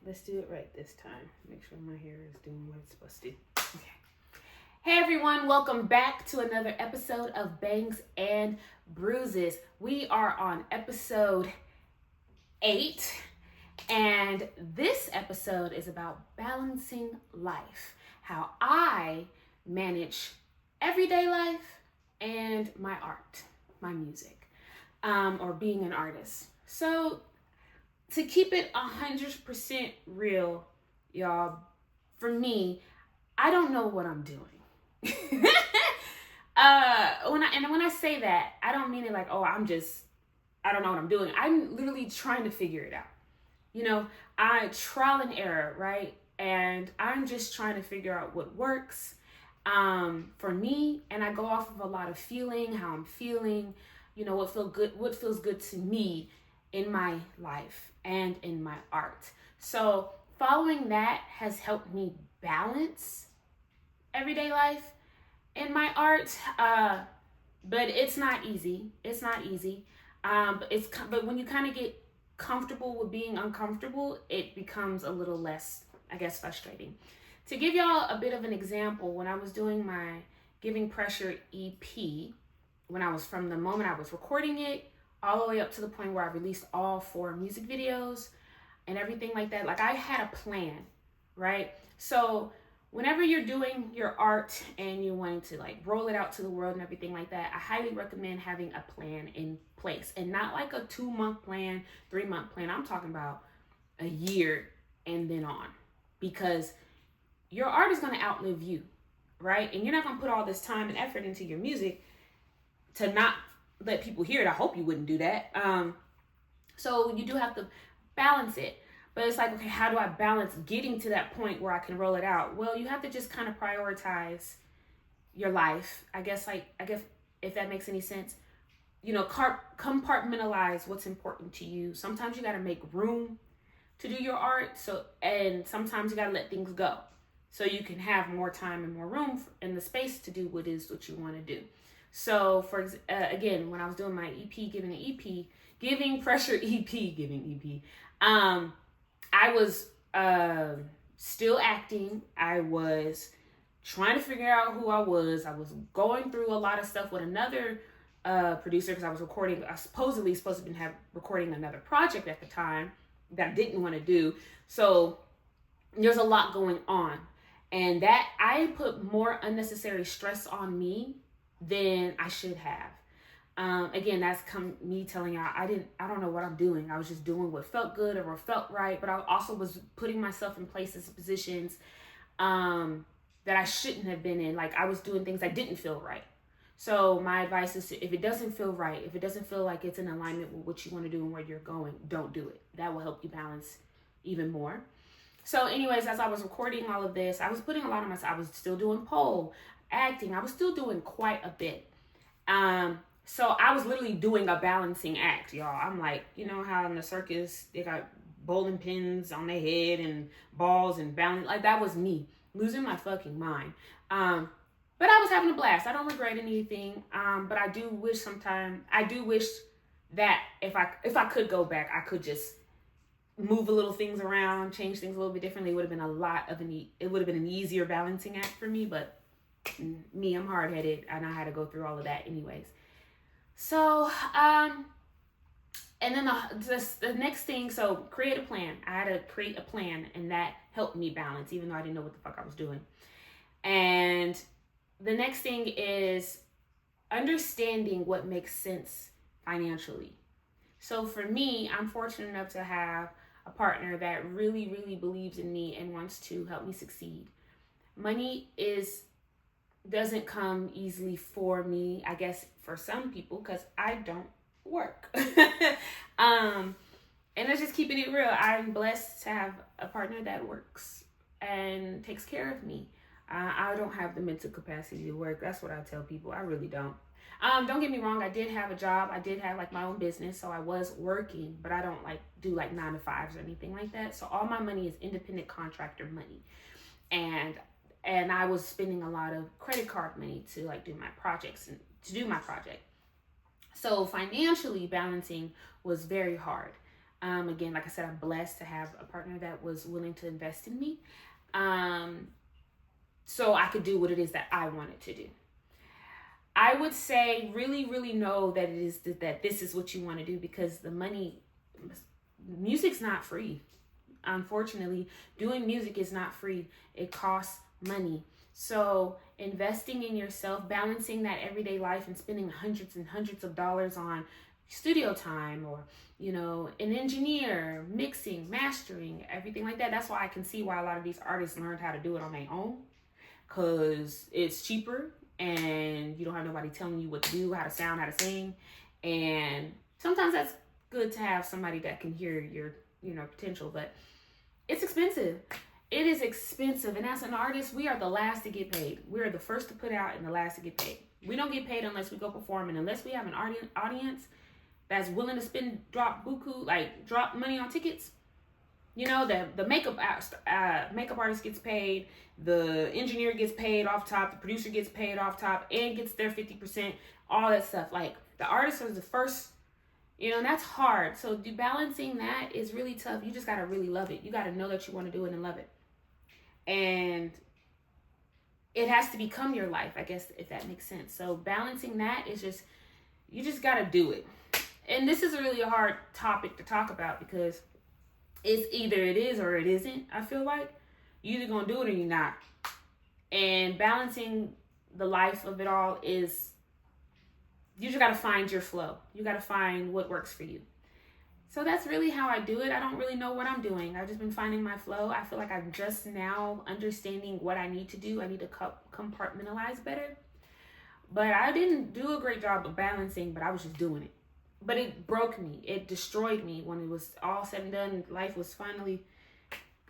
Let's do it right this time. Make sure my hair is doing what it's supposed to do. Okay. Hey everyone, welcome back to another episode of Bangs and Bruises. We are on episode 8, and this episode is about balancing life, how I manage everyday life and my art, my music, or being an artist. So to keep it 100% real, y'all, for me, I don't know what I'm doing. When I say that, I don't mean it like, oh, I don't know what I'm doing. I'm literally trying to figure it out. You know, I trial and error, right? And I'm just trying to figure out what works for me. And I go off of a lot of feeling, how I'm feeling, you know, what feels good to me in my life and in my art. So following that has helped me balance everyday life and my art. But it's not easy. It's not easy. But when you kind of get comfortable with being uncomfortable, it becomes a little less, I guess, frustrating. To give y'all a bit of an example, when I was doing my Giving Pressure EP, from the moment I was recording it all the way up to the point where I released all 4 music videos and everything like that, like I had a plan, right? So whenever you're doing your art and you're wanting to like roll it out to the world and everything like that, I highly recommend having a plan in place, and not like a 2-month plan, 3-month plan. I'm talking about a year and then on, because your art is going to outlive you, right? And you're not going to put all this time and effort into your music to not let people hear it. I hope you wouldn't do that. So you do have to balance it. But it's like, okay, how do I balance getting to that point where I can roll it out? Well, you have to just kind of prioritize your life. I guess if that makes any sense, you know, compartmentalize what's important to you. Sometimes you got to make room to do your art. And sometimes you got to let things go so you can have more time and more room in the space to do what you want to do. So again, when I was doing my Giving Pressure EP, I was still acting. I was trying to figure out who I was. I was going through a lot of stuff with another producer, because I was supposedly supposed to have recording another project at the time that I didn't want to do. So there's a lot going on, and that I put more unnecessary stress on me than I should have. Again, that's me telling y'all I don't know what I'm doing. I was just doing what felt good or what felt right, but I also was putting myself in places, positions that I shouldn't have been in. Like I was doing things that didn't feel right. So my advice is if it doesn't feel right, if it doesn't feel like it's in alignment with what you want to do and where you're going, don't do it. That will help you balance even more. So anyways, as I was recording all of this, I was putting a lot of myself. I was still doing pole, acting. I was still doing quite a bit. So I was literally doing a balancing act, y'all. I'm like, you know how in the circus, they got bowling pins on their head and balls and balance. Like that was me losing my fucking mind. But I was having a blast. I don't regret anything. But I do wish that if I could go back, I could just move a little things around, change things a little bit differently. It would have been an easier balancing act for me, but me, I'm hard-headed and I had to go through all of that anyways. So, and then the next thing, so create a plan. I had to create a plan, and that helped me balance, even though I didn't know what the fuck I was doing. And the next thing is understanding what makes sense financially. So for me, I'm fortunate enough to have a partner that really, really believes in me and wants to help me succeed. Money doesn't come easily for me, I guess for some people, because I don't work. And let's just keeping it real. I'm blessed to have a partner that works and takes care of me. I don't have the mental capacity to work. That's what I tell people. I really don't. Don't get me wrong. I did have a job. I did have like my own business. So I was working, but I don't do 9-to-5s or anything like that. So all my money is independent contractor money. And I was spending a lot of credit card money to do my projects and to do my project. So financially balancing was very hard. Again, like I said, I'm blessed to have a partner that was willing to invest in me, so I could do what it is that I wanted to do. I would say really, really know that it is that this is what you want to do, because music's not free. Unfortunately, doing music is not free. It costs money. So investing in yourself, balancing that everyday life and spending hundreds and hundreds of dollars on studio time, or, an engineer, mixing, mastering, everything like that. That's why I can see why a lot of these artists learned how to do it on their own, because it's cheaper and you don't have nobody telling you what to do, how to sound, how to sing. And sometimes that's good to have somebody that can hear your, potential, but it's expensive. It is expensive. And as an artist, we are the last to get paid. We are the first to put out and the last to get paid. We don't get paid unless we go perform, and unless we have an audience that's willing to drop money on tickets. The makeup artist gets paid, the engineer gets paid off top, the producer gets paid off top, and gets their 50%, all that stuff. Like, the artist is the first, and that's hard. So balancing that is really tough. You just got to really love it. You got to know that you want to do it and love it. And it has to become your life, I guess, if that makes sense. So balancing that is you just got to do it. And this is really a hard topic to talk about, because it's either it is or it isn't. I feel like you're either going to do it or you're not. And balancing the life of it all is, you just got to find your flow. You got to find what works for you. So that's really how I do it. I don't really know what I'm doing. I've just been finding my flow. I feel like I'm just now understanding what I need to do. I need to compartmentalize better. But I didn't do a great job of balancing, but I was just doing it. But it broke me. It destroyed me when it was all said and done.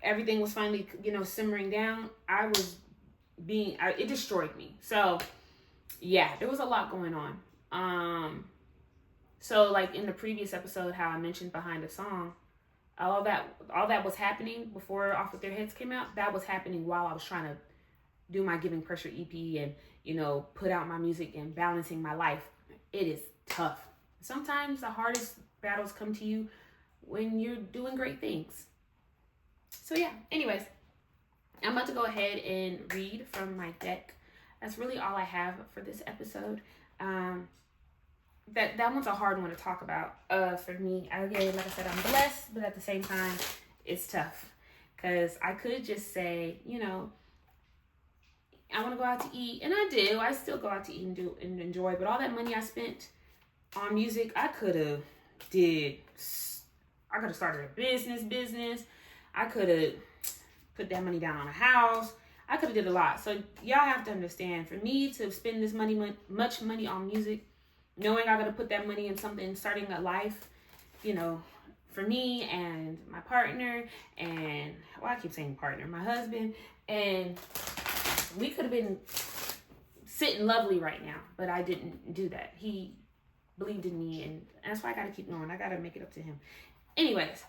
Everything was finally, simmering down. It destroyed me. So yeah, there was a lot going on. So like in the previous episode, how I mentioned behind the song, all that was happening before Off With Their Heads came out. That was happening while I was trying to do my Giving Pressure EP and, put out my music and balancing my life. It is tough. Sometimes the hardest battles come to you when you're doing great things. So yeah, anyways, I'm about to go ahead and read from my deck. That's really all I have for this episode. That one's a hard one to talk about for me. Again, like I said, I'm blessed, but at the same time, it's tough. Because I could just say, I want to go out to eat. And I do. I still go out to eat and enjoy. But all that money I spent on music, I could have started a business. I could have put that money down on a house. I could have did a lot. So y'all have to understand, for me to spend this much money on music, knowing I got to put that money in something, starting a life, for me and my partner, and I keep saying partner, my husband, and we could have been sitting lovely right now, but I didn't do that. He believed in me, and that's why I got to keep going. I got to make it up to him. Anyways,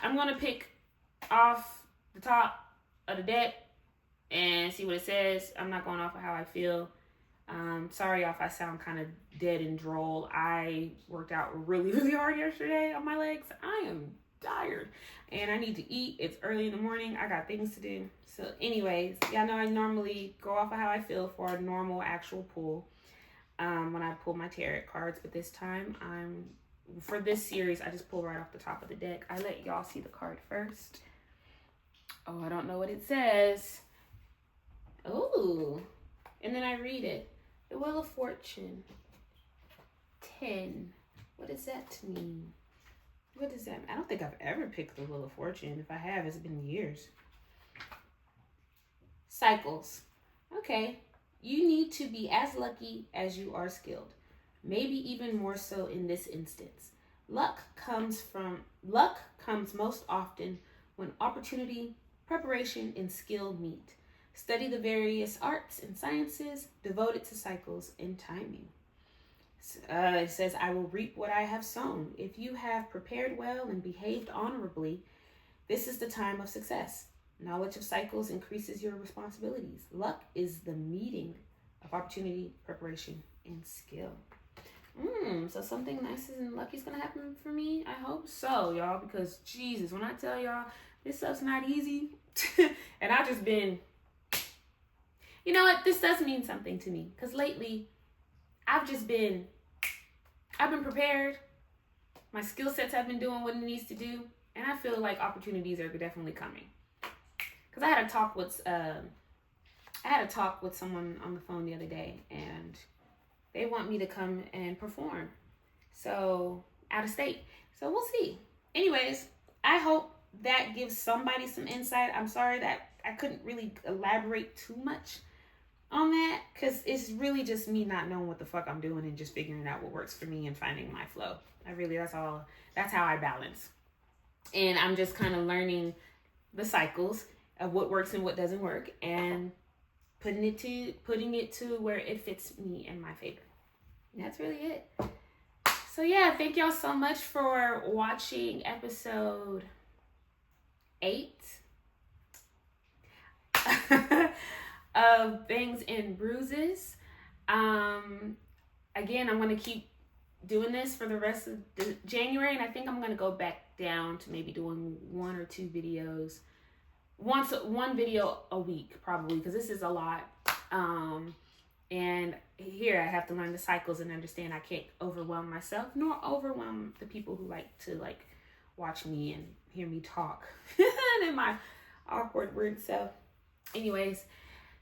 I'm going to pick off the top of the deck and see what it says. I'm not going off of how I feel. Sorry if I sound kind of dead and droll. I worked out really, really hard yesterday on my legs. I am tired and I need to eat. It's early in the morning. I got things to do. So anyways, y'all know I normally go off of how I feel for a normal actual pull when I pull my tarot cards. But this time, for this series, I just pull right off the top of the deck. I let y'all see the card first. Oh, I don't know what it says. Oh, and then I read it. The Wheel of Fortune. 10. What does that mean? What does that mean? I don't think I've ever picked the Wheel of Fortune. If I have, it's been years. Cycles. Okay. You need to be as lucky as you are skilled. Maybe even more so in this instance. Luck comes most often when opportunity, preparation, and skill meet. Study the various arts and sciences devoted to cycles and timing. It says, I will reap what I have sown. If you have prepared well and behaved honorably, this is the time of success. Knowledge of cycles increases your responsibilities. Luck is the meeting of opportunity, preparation, and skill. So something nice and lucky's gonna happen for me. I hope so, y'all, because Jesus, when I tell y'all this stuff's not easy, and I've just been, you know what, this does mean something to me, because lately I've been prepared. My skill sets have been doing what it needs to do, and I feel like opportunities are definitely coming. Because I had a talk with someone on the phone the other day, and they want me to come and perform. So, out of state. So, we'll see. Anyways, I hope that gives somebody some insight. I'm sorry that I couldn't really elaborate too much on that, because it's really just me not knowing what the fuck I'm doing and just figuring out what works for me and finding my flow. That's how I balance. And I'm just kind of learning the cycles of what works and what doesn't work, and putting it to where it fits me in my favor. And that's really it. So yeah, thank y'all so much for watching episode 8 of Bangs and Bruises. Again, I'm going to keep doing this for the rest of January, and I think I'm going to go back down to maybe doing 1 or 2 videos. One video a week, probably, because this is a lot. And here I have to learn the cycles and understand I can't overwhelm myself, nor overwhelm the people who like to watch me and hear me talk and my awkward words. So anyways,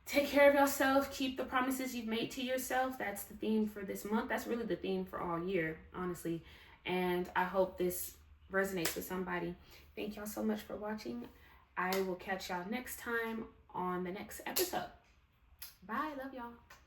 take care of yourself. Keep the promises you've made to yourself. That's the theme for this month. That's really the theme for all year, honestly. And I hope this resonates with somebody. Thank y'all so much for watching. I will catch y'all next time on the next episode. Bye. Love y'all.